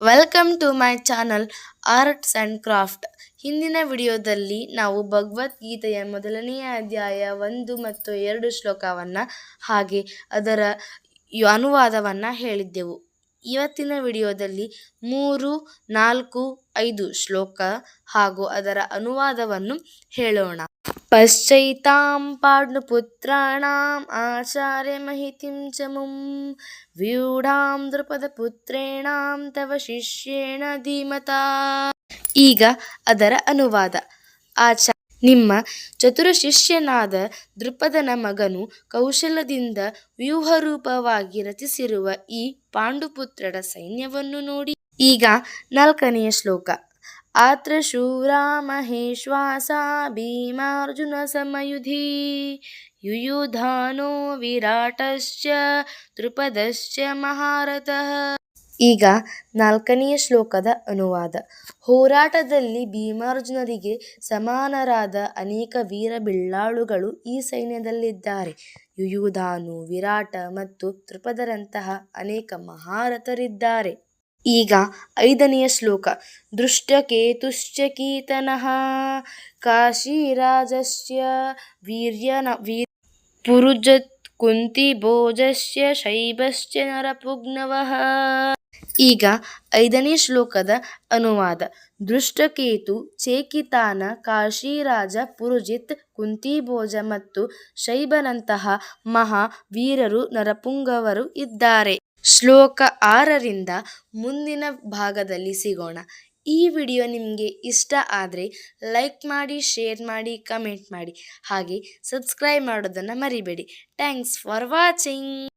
Welcome to my channel arts and craft. ಹಿಂದಿನ ವಿಡಿಯೋದಲ್ಲಿ ನಾವು ಭಗವದ್ಗೀತೆಯ ಮೊದಲನೆಯ ಅಧ್ಯಾಯ 1 ಮತ್ತು 2 ಶ್ಲೋಕವನ್ನು ಹಾಗೆ ಅದರ ಅನುವಾದವನ್ನು ಹೇಳಿದ್ದೆವು. ಇವತ್ತಿನ ವಿಡಿಯೋದಲ್ಲಿ 3, 4, 5 ಶ್ಲೋಕ ಹಾಗೂ ಅದರ ಅನುವಾದವನ್ನು ಹೇಳೋಣ. ಪಶ್ಚೈತಾಂ ಪಾಂಡುಪುತ್ರಾಣಾಂ ಆಚಾರ್ಯ ಮಹಿತಿಂ ಚ ಮುಂ ವ್ಯೂಢಾಂ ದ್ರುಪದಪುತ್ರೇಣಾಂ ತವ ಶಿಷ್ಯೇಣ ಧೀಮತಾ. ಈಗ ಅದರ ಅನುವಾದ. ನಿಮ್ಮ ಚತುರ ಶಿಷ್ಯನಾದ ದೃಪದನ ಮಗನು ಕೌಶಲದಿಂದ ವ್ಯೂಹರೂಪವಾಗಿ ರಚಿಸಿರುವ ಈ ಪಾಂಡುಪುತ್ರರ ಸೈನ್ಯವನ್ನು ನೋಡಿ. ಈಗ 4ನೆಯ ಶ್ಲೋಕ. ಅತ್ರ ಶೂರಾ ಮಹೇಶ್ವಾಸಾ ಭೀಮಾರ್ಜುನ ಸಮಯುಧಿ ಯುಯುಧಾನೋ ವಿರಾಟಶ್ಚ ದೃಪದಶ್ಚ ಮಹಾರಥಃ. ಈಗ 4ನೆಯ ಶ್ಲೋಕದ ಅನುವಾದ. ಹೋರಾಟದಲ್ಲಿ ಭೀಮಾರ್ಜುನರಿಗೆ ಸಮಾನರಾದ ಅನೇಕ ವೀರ ಬಿಲ್ಲಾಳುಗಳು ಈ ಸೈನ್ಯದಲ್ಲಿದ್ದಾರೆ. ಯುಯುಧಾನು, ವಿರಾಟ ಮತ್ತು ದೃಪದರಂತಹ ಅನೇಕ ಮಹಾರಥರಿದ್ದಾರೆ. ಈಗ 5ನೆಯ ಶ್ಲೋಕ. ದೃಷ್ಟಕೇತುಶ್ಚ ಕೀತನಃ ಕಾಶೀರಾಜಶ್ಚ ಪುರುಜತ್ ಕುಂತಿಭೋಜಶ್ಚ ಶೈಬಶ್ಚ ನರಪುಂಗವಃ. ಈಗ 5ನೇ ಶ್ಲೋಕದ ಅನುವಾದ. ದೃಷ್ಟಕೇತು, ಚೇಕಿತಾನ, ಕಾಶಿರಾಜ, ಪುರುಜಿತ್, ಕುಂತಿಭೋಜ ಮತ್ತು ಶೈಬನಂತಹ ಮಹಾ ವೀರರು ನರಪುಂಗವರು ಇದ್ದಾರೆ. ಶ್ಲೋಕ 6ರಿಂದ ಮುಂದಿನ ಭಾಗದಲ್ಲಿ ಸಿಗೋಣ. ಈ ವಿಡಿಯೋ ನಿಮಗೆ ಇಷ್ಟ ಆದರೆ ಲೈಕ್ ಮಾಡಿ, ಶೇರ್ ಮಾಡಿ, ಕಮೆಂಟ್ ಮಾಡಿ ಹಾಗೆ ಸಬ್ಸ್ಕ್ರೈಬ್ ಮಾಡೋದನ್ನು ಮರಿಬೇಡಿ. Thanks for watching.